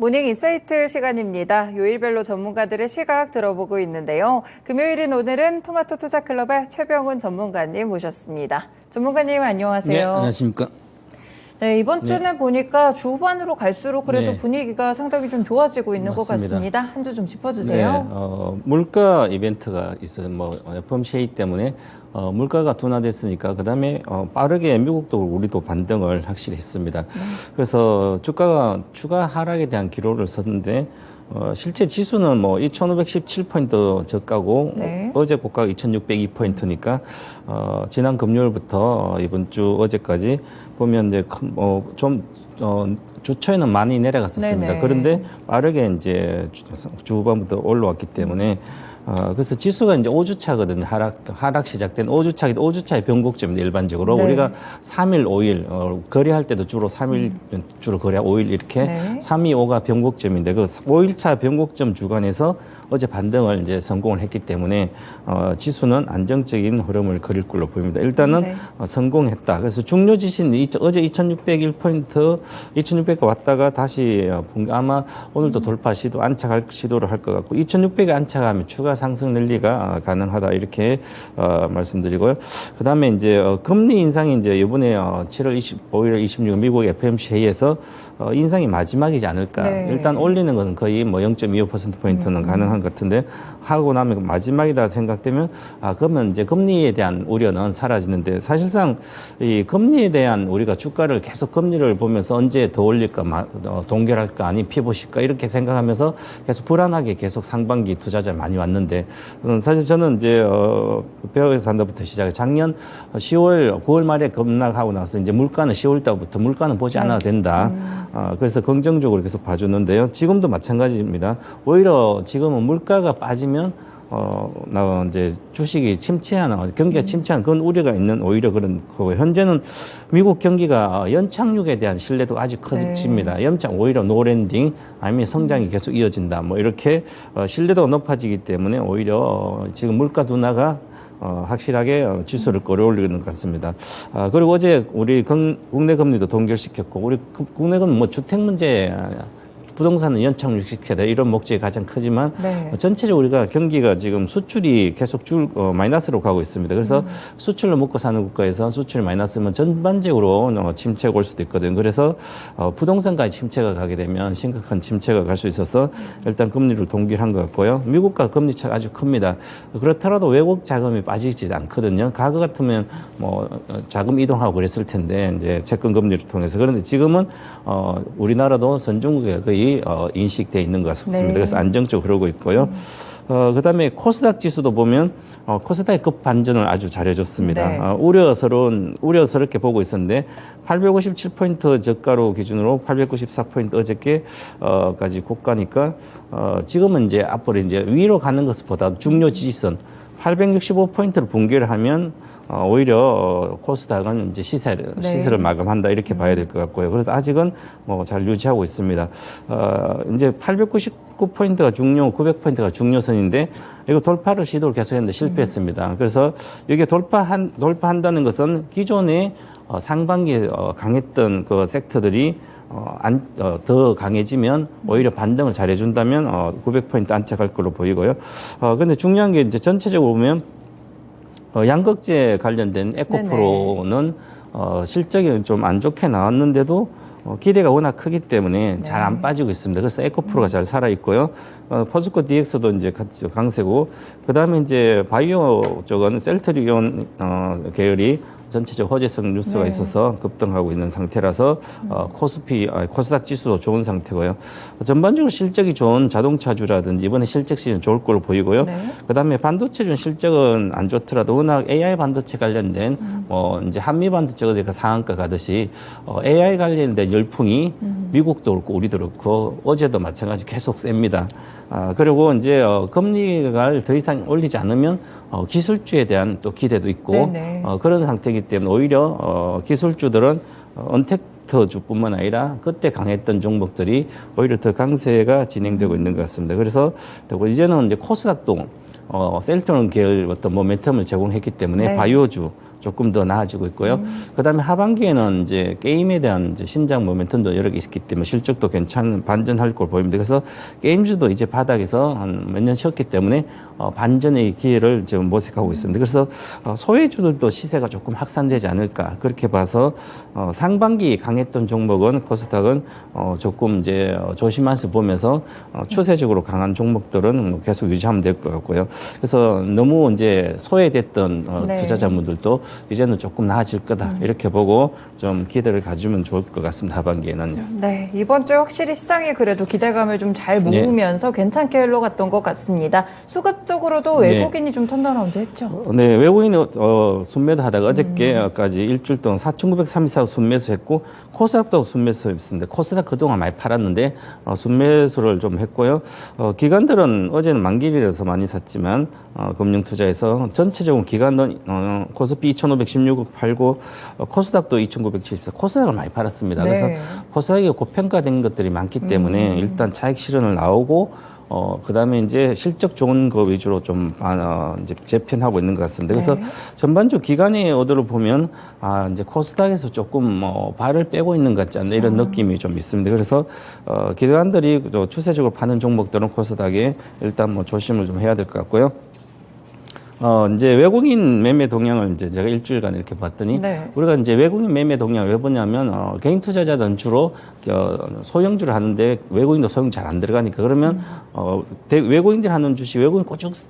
모닝 인사이트 시간입니다. 요일별로 전문가들의 시각 들어보고 있는데요. 금요일인 오늘은 토마토 투자클럽의 최병훈 전문가님 모셨습니다. 전문가님 안녕하세요. 네, 안녕하십니까. 네, 이번 주는 보니까 주 후반으로 갈수록 그래도 네. 분위기가 상당히 좀 좋아지고 있는 것 맞습니다. 같습니다. 한 주 좀 짚어주세요. 물가 이벤트가 있어요. FOMC 때문에 물가가 둔화됐으니까 그다음에 빠르게 미국도 우리도 반등을 확실히 했습니다. 그래서 주가가 추가 하락에 대한 기로를 섰는데 실제 지수는 2,517포인트 저가고 네. 어제 고가가 2,602포인트니까 지난 금요일부터 이번 주 어제까지 보면 이제 주초에는 많이 내려갔었습니다. 네네. 그런데 빠르게 이제 주 후반부터 올라왔기 때문에 그래서 지수가 이제 5주차거든요. 하락 시작된 5주차의 변곡점인데 일반적으로 네. 우리가 3일, 5일 거래할 때도 주로 3일 주로 거래 5일 이렇게 네. 3, 2, 5가 변곡점인데 그 5일차 변곡점 주간에서 어제 반등을 이제 성공을 했기 때문에 지수는 안정적인 흐름을 그릴 걸로 보입니다. 일단은 네. 성공했다. 그래서 중요 지수는 어제 2,601포인트, 2,600가 왔다가 다시 아마 오늘도 돌파 안착할 시도를 할 것 같고 2,600에 안착하면 추가 상승 랠리가 가능하다 이렇게 말씀드리고요. 그다음에 이제 금리 인상이 이제 이번에 7월 25일, 26일 미국 FOMC 회의에서 인상이 마지막이지 않을까. 네. 일단 올리는 것은 거의 0.25%포인트는 가능한 것 같은데 하고 나면 마지막이다 생각되면 그러면 이제 금리에 대한 우려는 사라지는데 사실상 이 금리에 대한 우리가 주가를 계속 금리를 보면서 언제 더 올릴까 동결할까 아니 피봇일까 이렇게 생각하면서 계속 불안하게 계속 상반기 투자자 많이 왔는데 사실 저는 이제 베어에서 산다부터 시작해 작년 10월 9월 말에 급락하고 나서 이제 물가는 10월 달부터 물가는 보지 않아도 된다. 그래서 긍정적으로 계속 봐주는데요. 지금도 마찬가지입니다. 오히려 지금은 물가가 빠지면 이제 주식이 침체하는, 경기가 침체하는 그런 우려가 있는 오히려 그런 거고요. 현재는 미국 경기가 연착륙에 대한 신뢰도가 아직 커집니다. 오히려 노랜딩 아니면 성장이 계속 이어진다. 이렇게 신뢰도가 높아지기 때문에 오히려 지금 물가 둔화가 확실하게 지수를 끌어올리는 것 같습니다. 그리고 어제 우리 국내 금리도 동결시켰고, 우리 국내 금리 주택 문제, 부동산은 연착륙시켜야 돼. 이런 목적이 가장 크지만 네. 전체적으로 우리가 경기가 지금 수출이 계속 마이너스로 가고 있습니다. 그래서 수출로 먹고 사는 국가에서 수출이 마이너스면 전반적으로 침체가 올 수도 있거든요. 그래서 부동산까지 침체가 가게 되면 심각한 침체가 갈 수 있어서 일단 금리를 동결한 것 같고요. 미국과 금리 차가 아주 큽니다. 그렇더라도 외국 자금이 빠지지 않거든요. 과거 같으면 자금 이동하고 그랬을 텐데 이제 채권 금리를 통해서 그런데 지금은 우리나라도 선진국에 거의 인식돼 있는 것 같습니다. 네. 그래서 안정적으로 그러고 있고요. 그다음에 코스닥 지수도 보면 코스닥의 급반전을 아주 잘해줬습니다. 네. 우려스럽게 보고 있었는데 857포인트 저가로 기준으로 894포인트 어저께까지 고가니까 지금은 이제 앞으로 이제 위로 가는 것보다 중요 지지선 865포인트를 붕괴를 하면 오히려 코스닥은 이제 시세를 마감한다 이렇게 봐야 될 것 같고요. 그래서 아직은 잘 유지하고 있습니다. 이제 899포인트가 중요, 900포인트가 중요선인데 이거 돌파를 시도를 계속했는데 실패했습니다. 그래서 이게 돌파한다는 것은 기존에 상반기에 강했던 그 섹터들이 더 강해지면 오히려 반등을 잘해준다면 900포인트 안착할 걸로 보이고요. 근데 중요한 게 이제 전체적으로 보면 양극재 관련된 에코프로는 실적이 좀 안 좋게 나왔는데도 기대가 워낙 크기 때문에 잘 안 빠지고 있습니다. 그래서 에코프로가 잘 살아 있고요. 포스코 DX도 이제 강세고, 그 다음에 이제 바이오 쪽은 셀트리온 계열이 전체적 호재성 뉴스가 있어서 급등하고 있는 상태라서 코스닥 지수도 좋은 상태고요. 전반적으로 실적이 좋은 자동차주라든지 이번에 실적 시즌 좋을 걸로 보이고요. 그다음에 반도체준 실적은 안 좋더라도 워낙 AI 반도체 관련된 이제 한미 반도체 어제 그 상한가 가듯이 AI 관련된 열풍이 미국도 그렇고 우리도 그렇고 어제도 마찬가지 계속 셉니다. 그리고 이제 금리를 더 이상 올리지 않으면 기술주에 대한 또 기대도 있고 그런 상태이기 때문에 오히려 기술주들은 언택트주뿐만 아니라 그때 강했던 종목들이 오히려 더 강세가 진행되고 있는 것 같습니다. 그래서 이제는 이제 코스닥도 셀트론 계열 어떤 모멘텀을 제공했기 때문에 바이오주 조금 더 나아지고 있고요. 그다음에 하반기에는 이제 게임에 대한 이제 신작 모멘텀도 여러 개 있기 때문에 실적도 괜찮은 반전할 걸 보입니다. 그래서 게임주도 이제 바닥에서 한 몇 년 쉬었기 때문에 반전의 기회를 지금 모색하고 있습니다. 그래서 소외주들도 시세가 조금 확산되지 않을까 그렇게 봐서 상반기 강했던 종목은 코스닥은 조금 이제 조심해서 보면서 추세적으로 강한 종목들은 뭐 계속 유지하면 될 것 같고요. 그래서 너무 이제 소외됐던 네. 투자자분들도 이제는 조금 나아질 거다 이렇게 보고 좀 기대를 가지면 좋을 것 같습니다. 하반기에는요. 네, 이번 주에 확실히 시장이 그래도 기대감을 좀 잘 모으면서 괜찮게 흘러갔던 것 같습니다. 수급 쪽으로도 네. 외국인이 좀 턴어라운드 했죠. 네, 외국인이 순매도 하다가 어저께까지 일주일 동안 4,934 순매수했고 코스닥도 순매수했습니다. 코스닥 그동안 많이 팔았는데 순매수를 좀 했고요. 기관들은 어제는 만길이라서 많이 샀지만 금융투자에서 전체적으로 기관은 코스피 2,516억 팔고 코스닥도 2,974 코스닥을 많이 팔았습니다. 네. 그래서 코스닥이 고평가된 것들이 많기 때문에 일단 차익 실현을 나오고 그다음에 이제 실적 좋은 거 위주로 좀 이제 재편하고 있는 것 같습니다. 그래서 네. 전반적으로 기관의 오더를 보면 이제 코스닥에서 조금 발을 빼고 있는 것 같지 않나 이런 느낌이 좀 있습니다. 그래서 기관들이 또 추세적으로 파는 종목들은 코스닥에 일단 뭐 조심을 좀 해야 될 것 같고요. 이제 외국인 매매 동향을 이제 제가 일주일간 이렇게 봤더니 네. 우리가 이제 외국인 매매 동향을 왜 보냐면 개인 투자자들은 주로 소형주를 하는데 외국인도 소형 잘 안 들어가니까 그러면 외국인들 하는 주식 외국인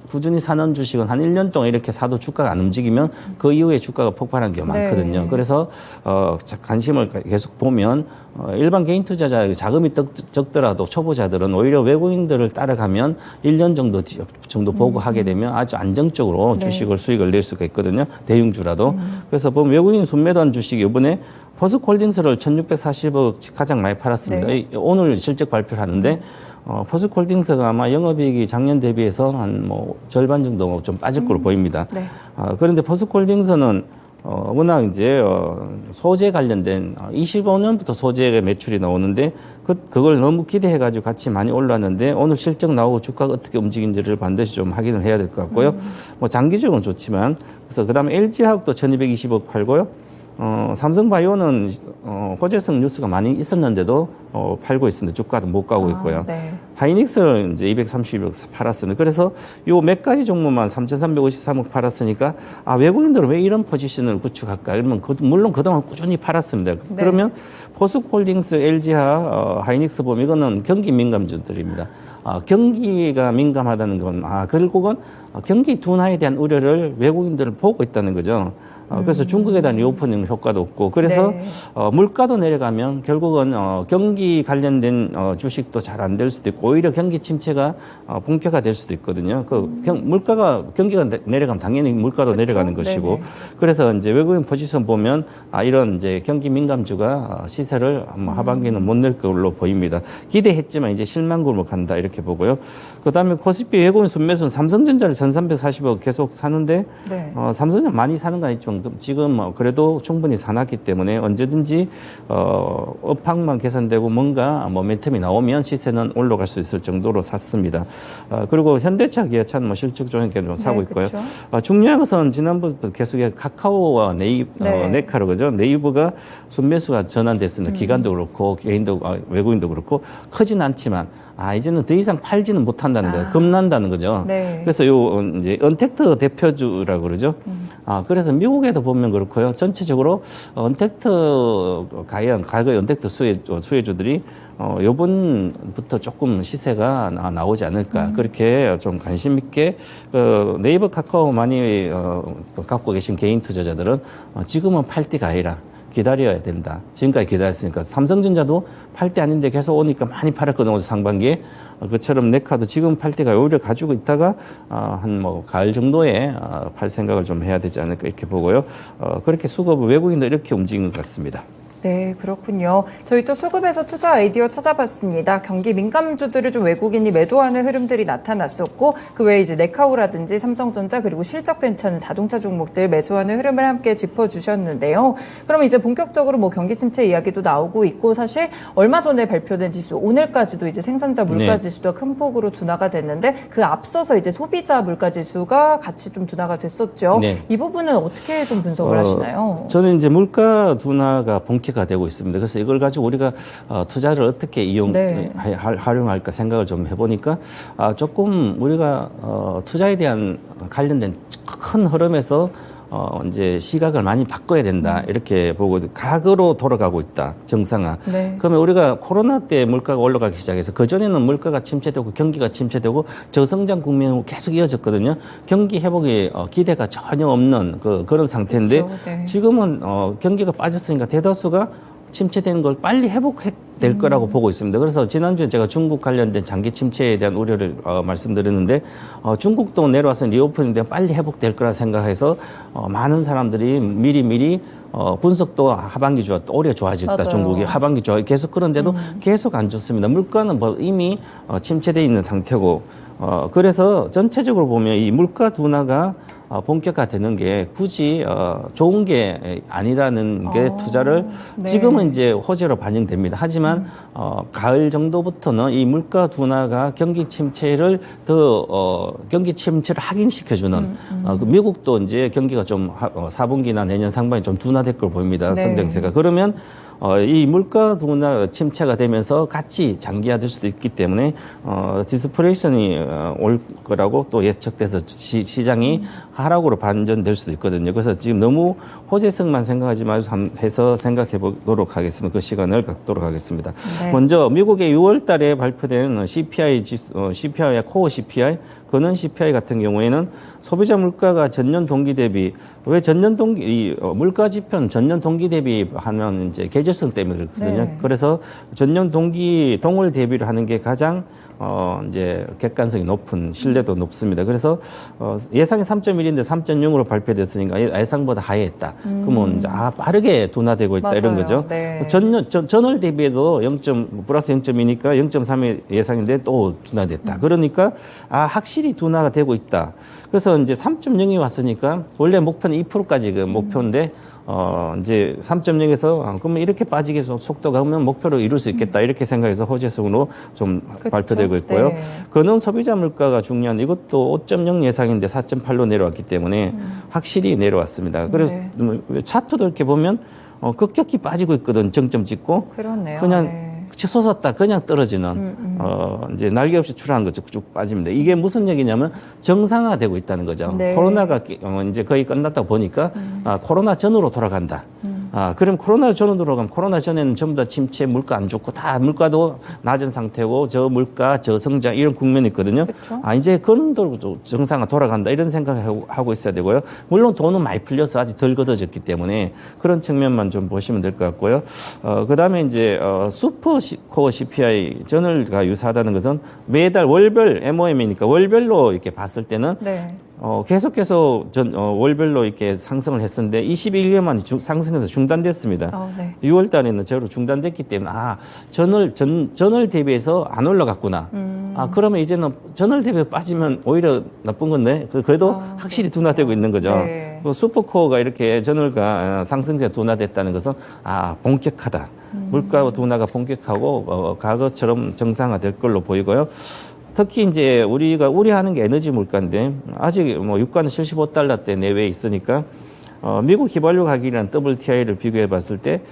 꾸준히 사는 주식은 한 1년 동안 이렇게 사도 주가가 안 움직이면 그 이후에 주가가 폭발하는 경우가 많거든요. 네. 그래서 관심을 계속 보면 일반 개인 투자자 자금이 적더라도 초보자들은 오히려 외국인들을 따라가면 1년 정도 보고 하게 되면 아주 안정적으로 네. 주식을 수익을 낼 수가 있거든요. 대형주라도. 그래서 보면 외국인 순매도한 주식이 이번에 포스코홀딩스를 1,640억 가장 많이 팔았습니다. 네. 오늘 실적 발표를 하는데 포스코홀딩스가 아마 영업이익이 작년 대비해서 한 뭐 절반 정도 좀 빠질 걸로 보입니다. 네. 그런데 포스코홀딩스는 워낙 이제 소재 관련된 25년부터 소재 매출이 나오는데 그걸 너무 기대해가지고 같이 많이 올랐는데 오늘 실적 나오고 주가가 어떻게 움직인지를 반드시 좀 확인을 해야 될 것 같고요. 뭐 장기적으로는 좋지만 그래서 그다음에 LG화학도 1,220억 팔고요. 삼성바이오는 호재성 뉴스가 많이 있었는데도 팔고 있습니다. 주가도 못 가고 있고요. 네. 하이닉스를 이제 230억 팔았습니다. 그래서 요 몇 가지 종목만 3,353억 팔았으니까 외국인들은 왜 이런 포지션을 구축할까? 이러면 물론 그동안 꾸준히 팔았습니다. 네. 그러면 포스코홀딩스, LG화, 하이닉스 보면 이거는 경기 민감주들입니다. 경기가 민감하다는 건 결국은 경기 둔화에 대한 우려를 외국인들은 보고 있다는 거죠. 그래서 중국에 대한 리오프닝 효과도 없고 그래서 네. 물가도 내려가면 결국은 경기 관련된 주식도 잘 안 될 수도 있고 오히려 경기 침체가 본격화될 수도 있거든요. 경기가 내려가면 당연히 물가도 그렇죠? 내려가는 것이고 네네. 그래서 이제 외국인 포지션 보면 이런 이제 경기 민감주가 시세를 하반기는 못 낼 걸로 보입니다. 기대했지만 이제 실망구로 간다 이렇게 보고요. 그다음에 코스피 외국인 순매수는 삼성전자를 1,340억 계속 사는데 네. 삼성전자 많이 사는 건 아니지만 지금 그래도 충분히 사놨기 때문에 언제든지 업황만 개선되고 뭔가 모멘텀이 나오면 시세는 올라갈 수 있을 정도로 샀습니다. 그리고 현대차, 기아차는 뭐 실적 좋은 게 사고 네, 있고요. 그렇죠. 중요한 것은 지난번부터 계속 카카오와 네. 네카로 그죠? 네이버가 순매수가 전환됐습니다. 기관도 그렇고 개인도 외국인도 그렇고 크진 않지만 이제는 더 이상 팔지는 못한다는 거예요. 겁난다는 거죠. 네. 그래서 이제 언택트 대표주라고 그러죠. 그래서 미국에도 보면 그렇고요. 전체적으로 과거의 언택트 수혜주들이 요번부터 조금 시세가 나오지 않을까. 그렇게 좀 관심 있게 네이버 카카오 많이 갖고 계신 개인 투자자들은 지금은 팔 때가 아니라 기다려야 된다. 지금까지 기다렸으니까 삼성전자도 팔 때 아닌데 계속 오니까 많이 팔았거든요. 상반기에. 그처럼 네카도 지금 팔 때가 오히려 가지고 있다가 한 뭐 가을 정도에 팔 생각을 좀 해야 되지 않을까 이렇게 보고요. 그렇게 수급을 외국인도 이렇게 움직이는 것 같습니다. 네, 그렇군요. 저희 또 수급에서 투자 아이디어 찾아봤습니다. 경기 민감주들을 좀 외국인이 매도하는 흐름들이 나타났었고, 그 외에 이제 네카오라든지 삼성전자 그리고 실적 괜찮은 자동차 종목들 매수하는 흐름을 함께 짚어주셨는데요. 그럼 이제 본격적으로 뭐 경기 침체 이야기도 나오고 있고, 사실 얼마 전에 발표된 지수, 오늘까지도 이제 생산자 물가 지수가 큰 폭으로 둔화가 됐는데, 그 앞서서 이제 소비자 물가 지수가 같이 좀 둔화가 됐었죠. 네. 이 부분은 어떻게 좀 분석을 하시나요? 저는 이제 물가 둔화가 본격화 되고 있습니다. 그래서 이걸 가지고 우리가 투자를 어떻게 활용할까 생각을 좀 해보니까 조금 우리가 투자에 대한 관련된 큰 흐름에서 이제 시각을 많이 바꿔야 된다 이렇게 보고 각으로 돌아가고 있다 정상화. 네. 그러면 우리가 코로나 때 물가가 올라가기 시작해서 그 전에는 물가가 침체되고 경기가 침체되고 저성장 국면으로 계속 이어졌거든요. 경기 회복에 기대가 전혀 없는 그런 상태인데 그렇죠. 네. 지금은 경기가 빠졌으니까 대다수가 침체되는 걸 빨리 회복될 거라고 보고 있습니다. 그래서 지난주에 제가 중국 관련된 장기 침체에 대한 우려를 말씀드렸는데 중국도 내려와서 리오프닝인데 빨리 회복될 거라 생각해서 많은 사람들이 미리 분석도 하반기 올해 좋아지겠다. 맞아요. 중국이 하반기 좋아 계속 그런데도 계속 안 좋습니다. 물가는 뭐 이미 침체돼 있는 상태고 그래서 전체적으로 보면 이 물가 둔화가 본격화되는 게 굳이 좋은 게 아니라는 게 투자를 네. 지금은 이제 호재로 반영됩니다. 하지만 가을 정도부터는 이 물가 둔화가 경기 침체를 확인시켜주는 그 미국도 이제 경기가 좀 4분기나 내년 상반기 좀 둔화될 걸 보입니다. 네. 성장세가. 그러면 이 물가 둔화 침체가 되면서 같이 장기화될 수도 있기 때문에 디스플레이션이 올 거라고 또 예측돼서 시장이 하락으로 반전될 수도 있거든요. 그래서 지금 너무 호재성만 생각하지 말고 해서 생각해 보도록 하겠습니다. 그 시간을 갖도록 하겠습니다. 네. 먼저 미국의 6월 달에 발표된 CPI의 코어 CPI, 근원 CPI 같은 경우에는 소비자 물가가 전년 동기 대비 물가 지표는 전년 동기 대비 하면 이제 계절성 때문에 그렇거든요. 네. 그래서 전년 동기 동월 대비를 하는 게 가장 이제 객관성이 높은 신뢰도 높습니다. 그래서 예상이 3.1인데 3.0으로 발표됐으니까 예상보다 하회했다. 그러면 이제 빠르게 둔화되고 있다. 맞아요. 이런 거죠. 네. 전월 대비해도 플러스 0.2니까 0.3의 예상인데 또 둔화됐다. 그러니까 확실히 둔화가 되고 있다. 그래서 이제 3.0이 왔으니까 원래 목표는 2%까지 그 목표인데 이제 3.0에서 그러면 이렇게 빠지게 속도가 오면 목표를 이룰 수 있겠다 이렇게 생각해서 호재성으로 좀 그쵸? 발표되고 있고요. 네. 근원 소비자 물가가 중요한 이것도 5.0 예상인데 4.8로 내려왔기 때문에 확실히 내려왔습니다. 그래서 차트도 이렇게 보면 급격히 빠지고 있거든. 정점 찍고 그렇네요. 그냥 네. 솟았다 그냥 떨어지는 이제 날개 없이 출하는 거 쭉 빠집니다. 이게 무슨 얘기냐면 정상화되고 있다는 거죠. 네. 코로나가 이제 거의 끝났다 보니까 코로나 전으로 돌아간다. 그럼 코로나 전으로 돌아가면 코로나 전에는 전부 다 침체, 물가 안 좋고 다 물가도 낮은 상태고 저물가, 저성장 이런 국면이 있거든요. 그쵸? 이제 그런 정상화 돌아간다 이런 생각하고 있어야 되고요. 물론 돈은 많이 풀려서 아직 덜 걷어졌기 때문에 그런 측면만 좀 보시면 될 것 같고요. 그다음에 이제 슈퍼 코어 CPI 전월과 유사하다는 것은 매달 월별 MOM이니까 월별로 이렇게 봤을 때는 네. 계속해서 월별로 이렇게 상승을 했었는데 21개만 상승해서 중단됐습니다. 네. 6월 달에는 저로 중단됐기 때문에 전월 대비해서 안 올라갔구나. 그러면 이제는 전월 대비에 빠지면 오히려 나쁜 건데 그래도 확실히 둔화되고 있는 거죠. 네. 슈퍼코어가 이렇게 전월과 상승세가 둔화됐다는 것은 본격하다. 물가 둔화가 본격하고 과거처럼 정상화될 걸로 보이고요. 특히 이제 우리가 우려하는 게 에너지 물가인데 아직 뭐 유가는 75달러대 내외에 있으니까 미국 휘발유 가격이랑 WTI를 비교해 봤을 때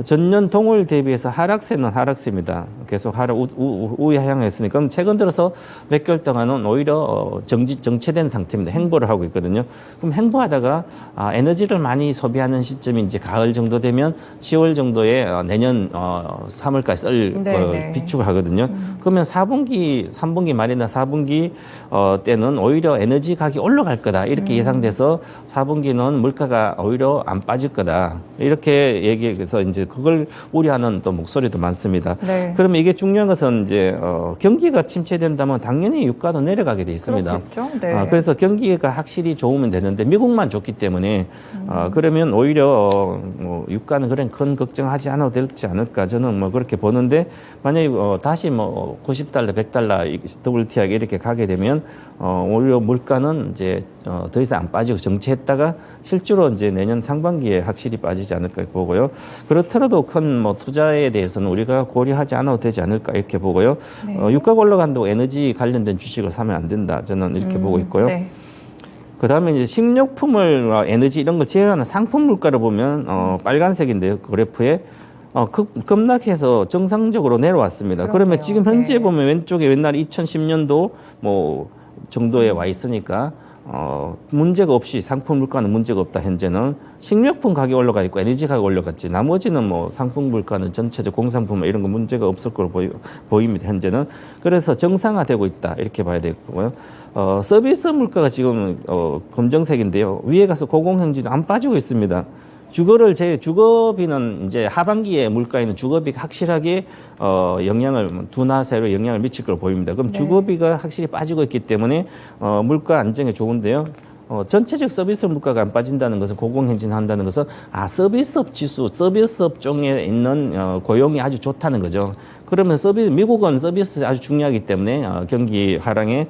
전년 동월 대비해서 하락세는 하락세입니다. 계속 우하향했으니까 최근 들어서 몇 개월 동안은 오히려 정체된 상태입니다. 행보를 하고 있거든요. 그럼 행보하다가 에너지를 많이 소비하는 시점이 이제 가을 정도 되면 10월 정도에 내년 3월까지 쓸 비축을 하거든요. 그러면 3분기 말이나 4분기 때는 오히려 에너지 가격이 올라갈 거다. 이렇게 예상돼서 4분기는 물가가 오히려 안 빠질 거다. 이렇게 얘기해서 이제 그걸 우려하는 또 목소리도 많습니다. 네. 그러면 이게 중요한 것은 이제 경기가 침체된다면 당연히 유가도 내려가게 돼 있습니다. 그렇겠죠. 네. 그래서 경기가 확실히 좋으면 되는데 미국만 좋기 때문에 그러면 오히려 뭐 유가는 그런 큰 걱정하지 않아도 되지 않을까 저는 뭐 그렇게 보는데 만약에 다시 뭐 90달러, 100달러 WTI 이렇게 가게 되면 오히려 물가는 이제 더 이상 안 빠지고 정체했다가 실제로 이제 내년 상반기에 확실히 빠지지 않을까 보고요. 그렇더라도 큰 뭐 투자에 대해서는 우리가 고려하지 않아도 되지 않을까 이렇게 보고요. 네. 유가가 올라간다고 에너지 관련된 주식을 사면 안 된다. 저는 이렇게 보고 있고요. 네. 그다음에 이제 식료품을 에너지 이런 거 제외하는 상품 물가를 보면 빨간색인데요. 그 그래프에 급락해서 정상적으로 내려왔습니다. 그러네요. 그러면 지금 현재 네. 보면 왼쪽에 옛날 2010년도 뭐 정도에 와 있으니까 문제가 없이 상품 물가는 문제가 없다. 현재는 식료품 가격이 올라가 있고 에너지 가격이 올라갔지. 나머지는 뭐 상품 물가는 전체적 공산품 이런 거 문제가 없을 걸로 보입니다. 현재는. 그래서 정상화되고 있다. 이렇게 봐야 되고요. 서비스 물가가 지금 검정색인데요. 위에 가서 고공행진도 안 빠지고 있습니다. 주거비는 이제 하반기에 물가에는 주거비가 확실하게 둔화세로 영향을 미칠 걸로 보입니다. 그럼 네. 주거비가 확실히 빠지고 있기 때문에 물가 안정에 좋은데요. 전체적 서비스 물가가 안 빠진다는 것은 고공행진한다는 것은 서비스업 지수, 서비스업 쪽에 있는 고용이 아주 좋다는 거죠. 그러면 미국은 서비스 아주 중요하기 때문에 경기 하락에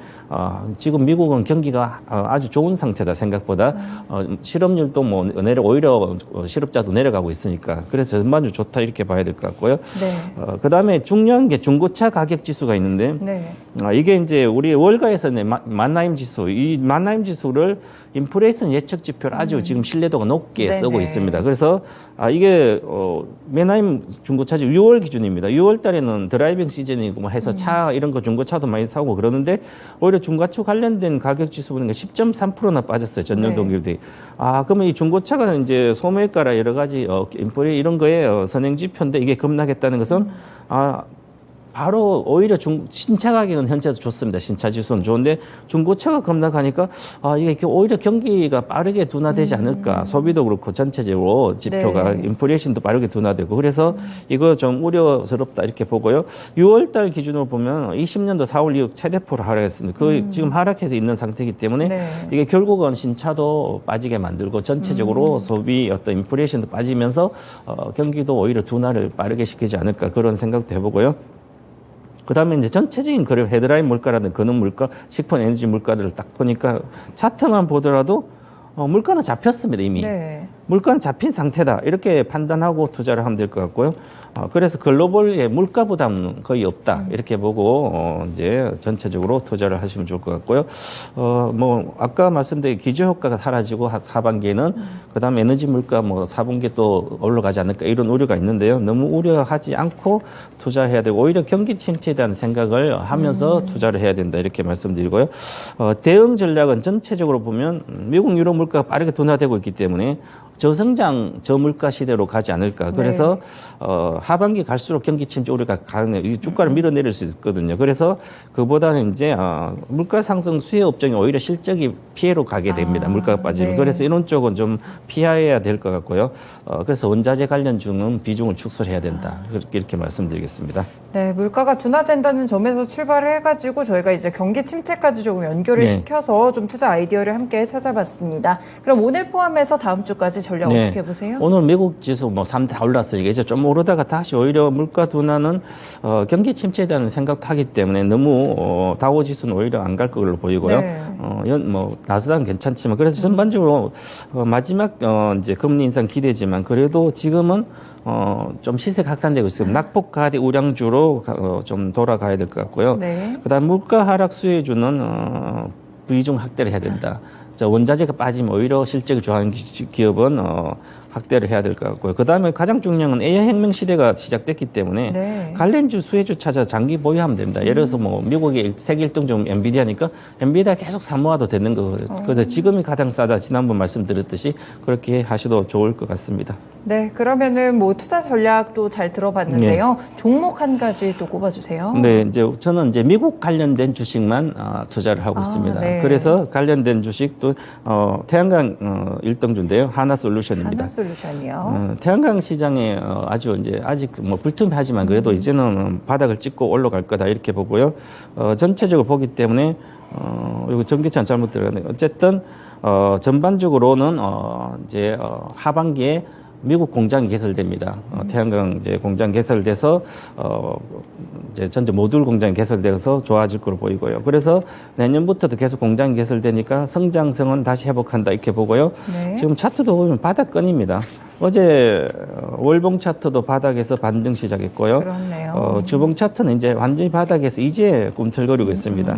지금 미국은 경기가 아주 좋은 상태다 생각보다 실업률도 뭐 오히려 실업자도 내려가고 있으니까 그래서 전반적으로 좋다 이렇게 봐야 될 것 같고요. 네. 그다음에 중요한 게 중고차 가격 지수가 있는데 네. 이게 이제 우리 월가에서는 만나임 지수, 이 만나임 지수를 인플레이션 예측 지표를 아주 지금 신뢰도가 높게 네네. 쓰고 있습니다. 그래서 이게 만나임 중고차지 6월 기준입니다. 6월 달에는 드라이빙 시즌이고 뭐 해서 차 이런 거 중고차도 많이 사고 그러는데 오히려 중고차 관련된 가격 지수 보니까 10.3%나 빠졌어요. 전년 네. 동기 대비. 그러면 이 중고차가 이제 소매가라 여러 가지 인플레 이런 거에 선행 지표인데 이게 급락했다는 것은 바로 오히려 신차 가격은 현재도 좋습니다. 신차 지수는 좋은데 중고차가 급락하니까 이게 오히려 경기가 빠르게 둔화되지 않을까. 소비도 그렇고 전체적으로 지표가 네. 인플레이션도 빠르게 둔화되고 그래서 이거 좀 우려스럽다 이렇게 보고요. 6월 달 기준으로 보면 20년도 4월 이후 최대폭으로 하락했습니다. 지금 하락해서 있는 상태이기 때문에 네. 이게 결국은 신차도 빠지게 만들고 전체적으로 소비 인플레이션도 빠지면서 경기도 오히려 둔화를 빠르게 시키지 않을까 그런 생각도 해보고요. 그다음에 이제 전체적인 그런 헤드라인 물가라든 근원 물가, 식품 에너지 물가들을 딱 보니까 차트만 보더라도 물가는 잡혔습니다 이미. 네. 물가는 잡힌 상태다 이렇게 판단하고 투자를 하면 될 것 같고요. 그래서 글로벌의 물가 부담은 거의 없다 이렇게 보고 이제 전체적으로 투자를 하시면 좋을 것 같고요. 뭐 아까 말씀드린 기저 효과가 사라지고 하반기에는 그다음 에너지 물가 뭐 4분기 또 올라가지 않을까 이런 우려가 있는데요. 너무 우려하지 않고 투자해야 되고 오히려 경기 침체에 대한 생각을 하면서 투자를 해야 된다 이렇게 말씀드리고요. 대응 전략은 전체적으로 보면 미국 유럽 물가가 빠르게 둔화되고 있기 때문에 저성장 저물가 시대로 가지 않을까. 그래서 하반기 갈수록 경기 침체 우려가 가능해요. 이 주가를 밀어내릴 수 있거든요. 그래서 그보다는 이제 물가 상승 수혜 업종이 오히려 실적이 피해로 가게 됩니다. 물가가 빠지면. 네. 그래서 이런 쪽은 좀 피해야 될 것 같고요. 그래서 원자재 관련 중은 비중을 축소해야 된다. 이렇게 말씀드리겠습니다. 네, 물가가 둔화된다는 점에서 출발을 해가지고 저희가 이제 경기 침체까지 조금 연결을 네. 시켜서 좀 투자 아이디어를 함께 찾아봤습니다. 그럼 오늘 포함해서 다음 주까지 전략 네. 어떻게 보세요? 오늘 미국 지수 뭐 3 다 올랐어요. 이제 좀 오르다가 다시 오히려 물가 둔화는 경기 침체에 대한 생각도 하기 때문에 너무 다우 지수는 오히려 안 갈 걸로 보이고요. 네. 뭐 나스닥은 괜찮지만 그래서 전반적으로 마지막 이제 금리 인상 기대지만 그래도 지금은 좀 시세 확산되고 있습니다. 낙폭과대 우량주로 좀 돌아가야 될 것 같고요. 네. 그다음 물가 하락 수혜주는 비중 확대를 해야 된다. 원자재가 빠지면 오히려 실적이 좋아하는 기업은 확대를 해야 될 것 같고요. 그다음에 가장 중요한 건 AI 혁명 시대가 시작됐기 때문에 네. 관련주 수혜주 찾아 장기 보유하면 됩니다. 예를 들어서 뭐 미국의 세계 1등 중 엔비디아니까 엔비디아 계속 사모아도 되는 거거든요. 그래서 지금이 가장 싸다. 지난번 말씀드렸듯이 그렇게 하셔도 좋을 것 같습니다. 네, 그러면은 뭐 투자 전략도 잘 들어봤는데요. 종목 한 가지 또 꼽아주세요. 네, 이제 저는 이제 미국 관련된 주식만 투자를 하고 있습니다. 네. 그래서 관련된 주식도 또 태양광 1등주인데요. 하나솔루션입니다. 하나솔루션이요. 태양광 시장에 아주 이제 아직 뭐 불투명하지만 그래도 이제는 바닥을 찍고 올라갈 거다 이렇게 보고요. 전체적으로 보기 때문에 이거 전기차는 잘못 들어가네요. 어쨌든 전반적으로는 이제 하반기에 미국 공장이 개설됩니다. 태양광 이제 공장 개설돼서 이제 전체 모듈 공장이 개설돼서 좋아질 거로 보이고요. 그래서 내년부터도 계속 공장이 개설되니까 성장성은 다시 회복한다 이렇게 보고요. 네. 지금 차트도 보면 바닥권입니다. 어제 월봉 차트도 바닥에서 반등 시작했고요. 그렇네요. 주봉 차트는 이제 완전히 바닥에서 이제 꿈틀거리고 있습니다.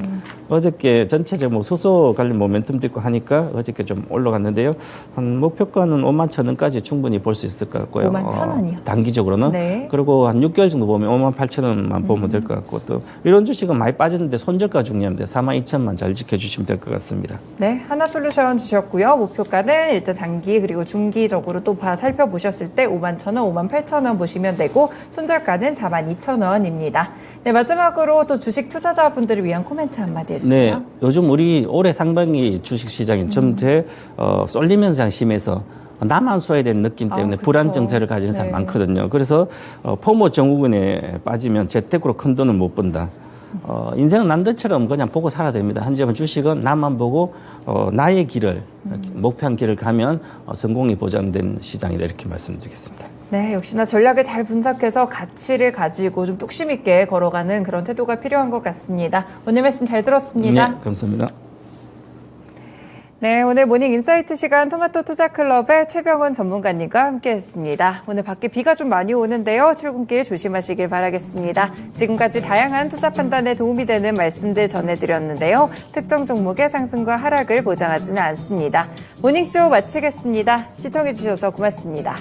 어저께 전체적으로 뭐 수소 관련 모멘텀도 있고 하니까 어저께 좀 올라갔는데요. 한 목표가는 5만 천 원까지 충분히 볼 수 있을 것 같고요. 5만 천 원이요? 단기적으로는. 네. 그리고 한 6개월 정도 보면 5만 8천 원만 보면 될 것 같고 또 이런 주식은 많이 빠졌는데 손절가 중요합니다. 4만 2천만 잘 지켜주시면 될 것 같습니다. 네, 하나솔루션 주셨고요. 목표가는 일단 장기 그리고 중기적으로 또 살펴보셨을 때 5만 천 원, 5만 8천 원 보시면 되고 손절가는 4만 2천 원입니다. 네, 마지막으로 또 주식 투자자분들을 위한 코멘트 한마디 해주세요. 네, 요즘 우리 올해 상반기 주식 시장이 좀 쏠림 현상 심해서 나만 써야 되는 느낌 때문에 그쵸. 불안 정세를 가지는 사람 네. 많거든요. 그래서 포모 증후군에 빠지면 재테크로 큰 돈을 못 번다. 인생은 남들처럼 그냥 보고 살아야 됩니다. 하지만 주식은 나만 보고 나의 길을 목표한 길을 가면 성공이 보장된 시장이다 이렇게 말씀드리겠습니다. 네, 역시나 전략을 잘 분석해서 가치를 가지고 좀 뚝심 있게 걸어가는 그런 태도가 필요한 것 같습니다. 오늘 말씀 잘 들었습니다. 네, 감사합니다. 네, 오늘 모닝 인사이트 시간 토마토 투자클럽의 최병원 전문가님과 함께했습니다. 오늘 밖에 비가 좀 많이 오는데요. 출근길 조심하시길 바라겠습니다. 지금까지 다양한 투자 판단에 도움이 되는 말씀들 전해드렸는데요. 특정 종목의 상승과 하락을 보장하지는 않습니다. 모닝쇼 마치겠습니다. 시청해주셔서 고맙습니다.